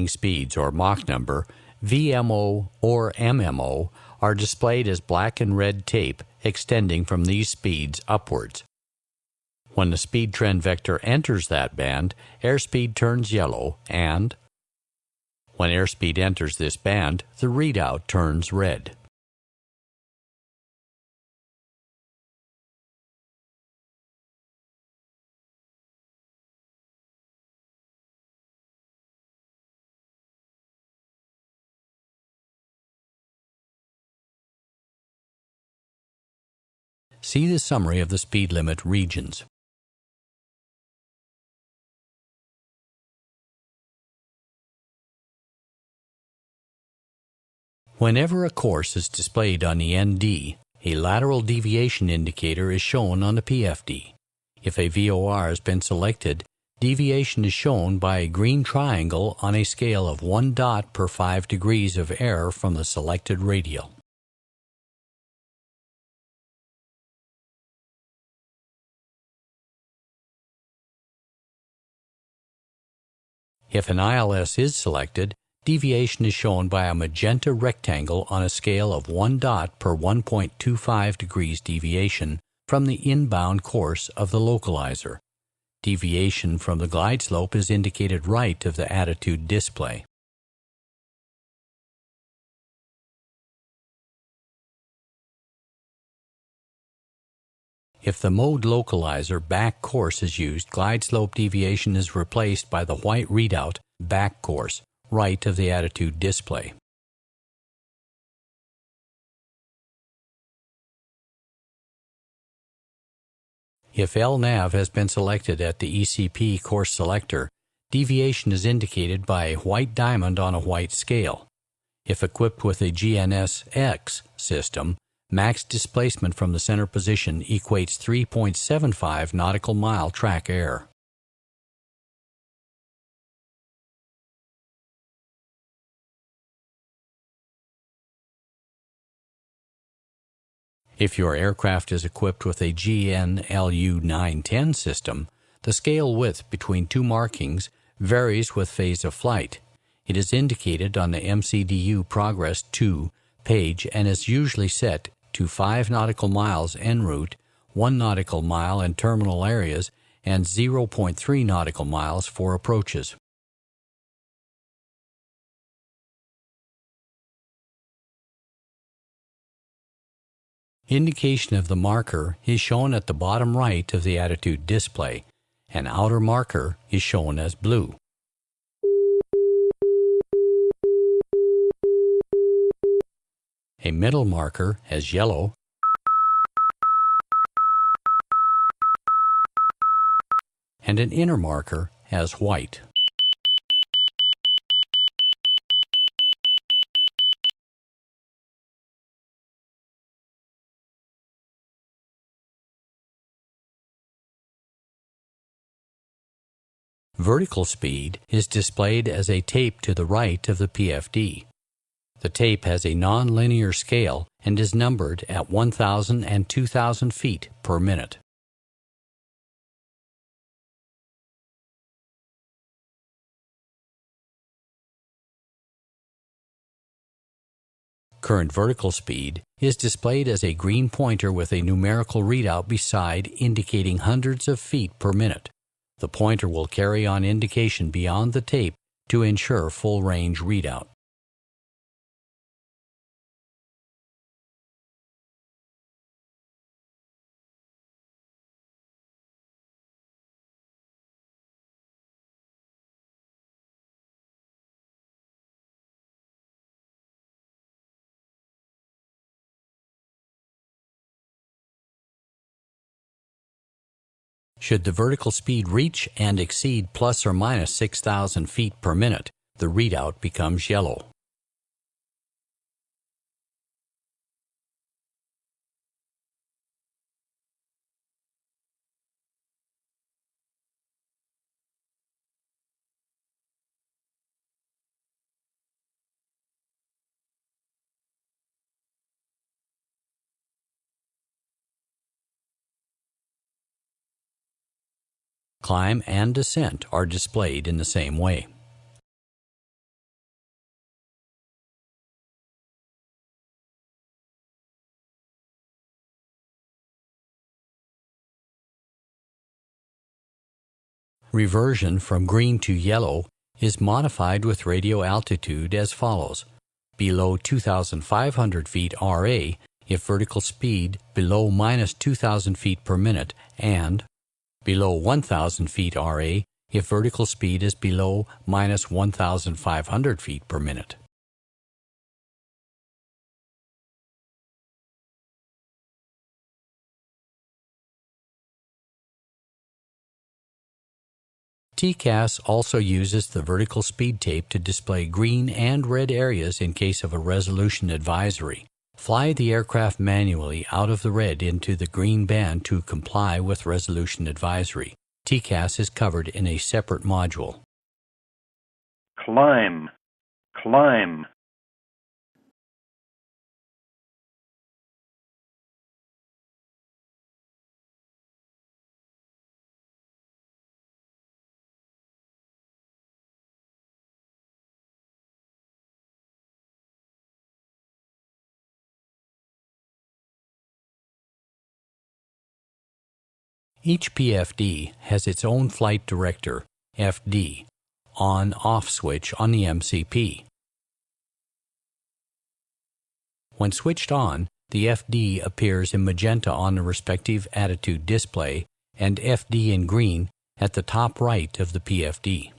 operating speeds or Mach number, VMO or MMO, are displayed as black and red tape extending from these speeds upwards. When the speed trend vector enters that band, airspeed turns yellow, and when airspeed enters this band, the readout turns red. See the summary of the speed limit regions. Whenever a course is displayed on the ND, a lateral deviation indicator is shown on the PFD. If a VOR has been selected, deviation is shown by a green triangle on a scale of 1 dot per 5 degrees of error from the selected radial. If an ILS is selected, deviation is shown by a magenta rectangle on a scale of 1 dot per 1.25 degrees deviation from the inbound course of the localizer. Deviation from the glide slope is indicated right of the attitude display. If the mode localizer back course is used, glide slope deviation is replaced by the white readout back course, right of the attitude display. If LNAV has been selected at the ECP course selector, deviation is indicated by a white diamond on a white scale. If equipped with a GNSX system, max displacement from the center position equates 3.75 nautical mile track error. If your aircraft is equipped with a GNLU 910 system, the scale width between two markings varies with phase of flight. It is indicated on the MCDU Progress 2 page and is usually set to 5 nautical miles en route, 1 nautical mile in terminal areas, and 0.3 nautical miles for approaches. Indication of the marker is shown at the bottom right of the attitude display. An outer marker is shown as blue. A middle marker as yellow, and an inner marker as white. Vertical speed is displayed as a tape to the right of the PFD. The tape has a non-linear scale and is numbered at 1,000 and 2,000 feet per minute. Current vertical speed is displayed as a green pointer with a numerical readout beside indicating hundreds of feet per minute. The pointer will carry on indication beyond the tape to ensure full range readout. Should the vertical speed reach and exceed plus or minus 6,000 feet per minute, the readout becomes yellow. Climb and descent are displayed in the same way. Reversion from green to yellow is modified with radio altitude as follows: below 2,500 feet RA if vertical speed below minus 2,000 feet per minute, and below 1,000 feet RA if vertical speed is below minus 1,500 feet per minute. TCAS also uses the vertical speed tape to display green and red areas in case of a resolution advisory. Fly the aircraft manually out of the red into the green band to comply with resolution advisory. TCAS is covered in a separate module. Climb, climb. Each PFD has its own flight director, FD, on-off switch on the MCP. When switched on, the FD appears in magenta on the respective attitude display and FD in green at the top right of the PFD.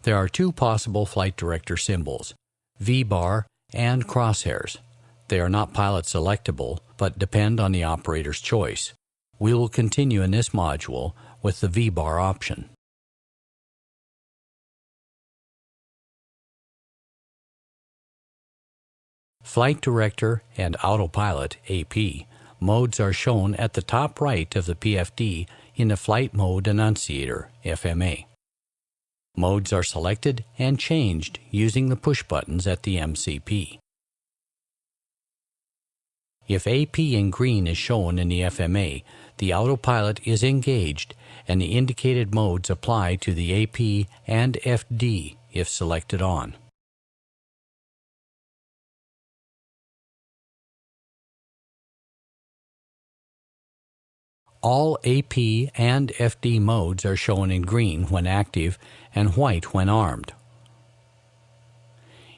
There are two possible flight director symbols, V-bar and crosshairs. They are not pilot selectable, but depend on the operator's choice. We will continue in this module with the V-bar option. Flight Director and Autopilot, AP, modes are shown at the top right of the PFD in the Flight Mode Annunciator, FMA. Modes are selected and changed using the push buttons at the MCP. If AP in green is shown in the FMA, the autopilot is engaged and the indicated modes apply to the AP and FD if selected on. All AP and FD modes are shown in green when active and white when armed.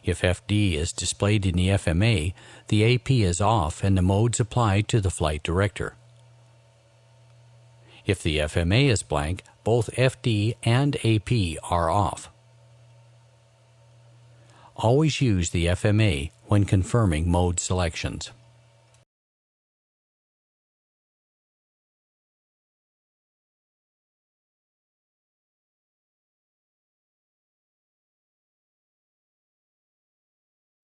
If FD is displayed in the FMA, the AP is off and the modes apply to the flight director. If the FMA is blank, both FD and AP are off. Always use the FMA when confirming mode selections.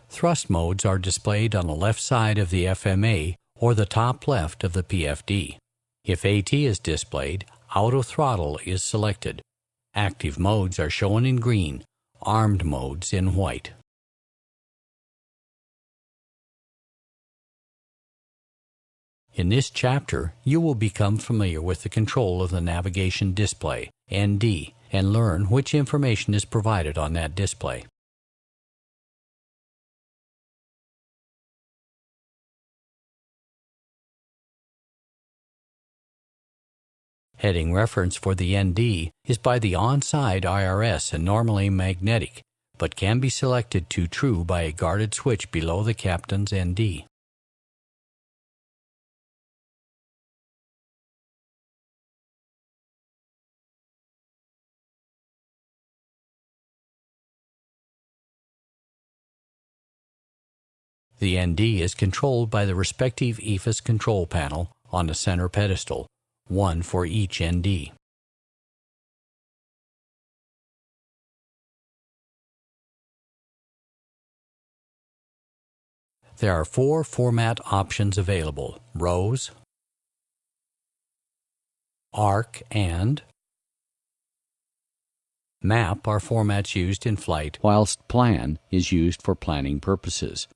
Thrust modes are displayed on the left side of the FMA or the top left of the PFD. If AT is displayed, auto throttle is selected. Active modes are shown in green, armed modes in white. In this chapter, you will become familiar with the control of the navigation display, ND, and learn which information is provided on that display. Heading reference for the ND is by the on-side IRS and normally magnetic, but can be selected to true by a guarded switch below the captain's ND. The ND is controlled by the respective Efis control panel on the center pedestal, one for each ND. There are 4 format options available: ROWS, ARC, and MAP are formats used in flight, whilst PLAN is used for planning purposes.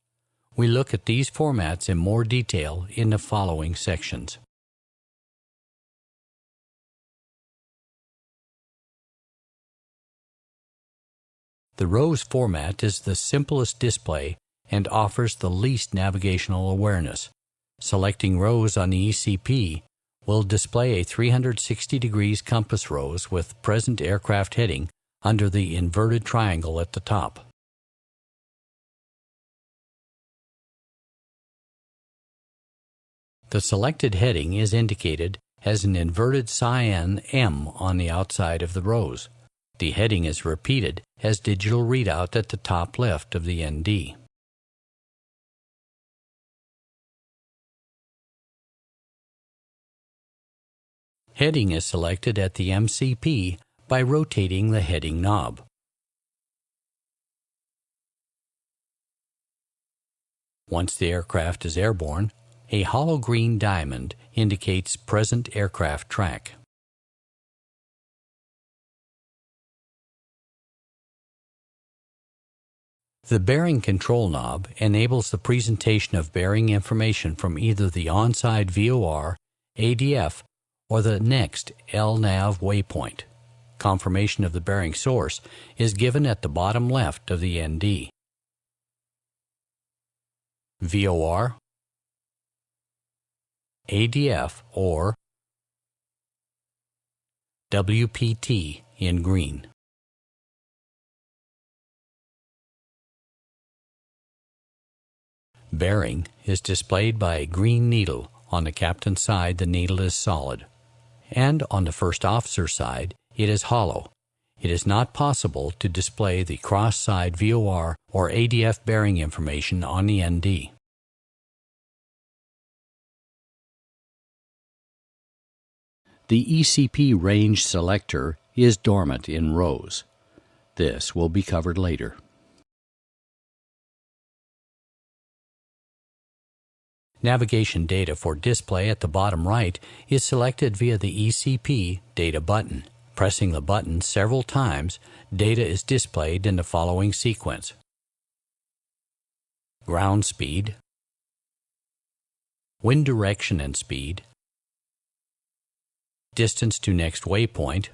We look at these formats in more detail in the following sections. The ROSE format is the simplest display and offers the least navigational awareness. Selecting ROSE on the ECP will display a 360 degrees compass rose with present aircraft heading under the inverted triangle at the top. The selected heading is indicated as an inverted cyan M on the outside of the rose. The heading is repeated as digital readout at the top left of the ND. Heading is selected at the MCP by rotating the heading knob. Once the aircraft is airborne, a hollow green diamond indicates present aircraft track. The bearing control knob enables the presentation of bearing information from either the on-side VOR, ADF, or the next LNAV waypoint. Confirmation of the bearing source is given at the bottom left of the ND. VOR, ADF, or WPT in green. Bearing is displayed by a green needle. On the captain's side, the needle is solid, and on the first officer's side, it is hollow. It is not possible to display the cross-side VOR or ADF bearing information on the ND. The ECP range selector is dormant in ROSE. This will be covered later. Navigation data for display at the bottom right is selected via the ECP Data button. Pressing the button several times, data is displayed in the following sequence: ground speed, wind direction and speed, distance to next waypoint,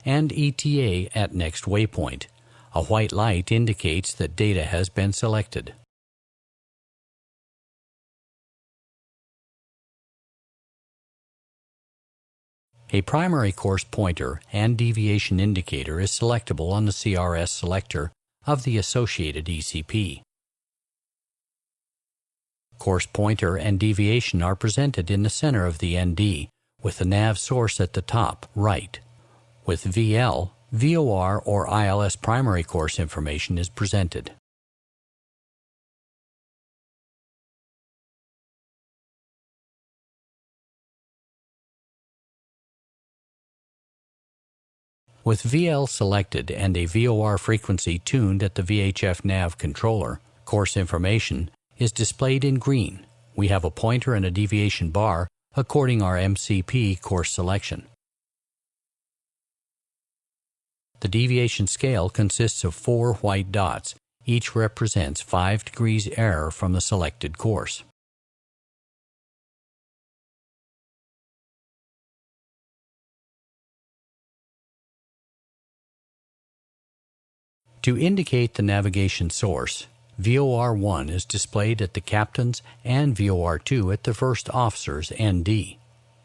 and ETA at next waypoint. A white light indicates that data has been selected. A primary course pointer and deviation indicator is selectable on the CRS selector of the associated ECP. Course pointer and deviation are presented in the center of the ND, with the nav source at the top right. With VL, VOR or ILS primary course information is presented. With VL selected and a VOR frequency tuned at the VHF nav controller, course information is displayed in green. We have a pointer and a deviation bar according our MCP course selection. The deviation scale consists of 4 white dots. Each represents 5 degrees error from the selected course. To indicate the navigation source, VOR1 is displayed at the captain's and VOR2 at the first officer's ND.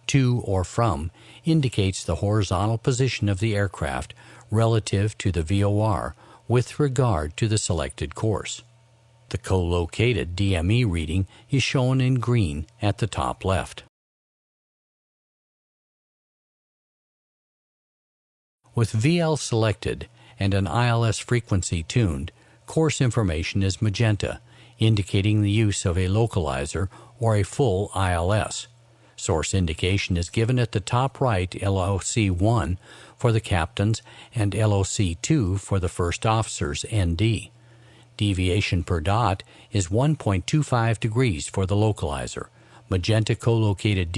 To or from indicates the horizontal position of the aircraft relative to the VOR with regard to the selected course. The co-located DME reading is shown in green at the top left. With VL selected and an ILS frequency tuned, course information is magenta, indicating the use of a localizer or a full ILS. Source indication is given at the top right, LOC1 for the captain's and LOC2 for the first officer's ND. Deviation per dot is 1.25 degrees for the localizer. Magenta co-located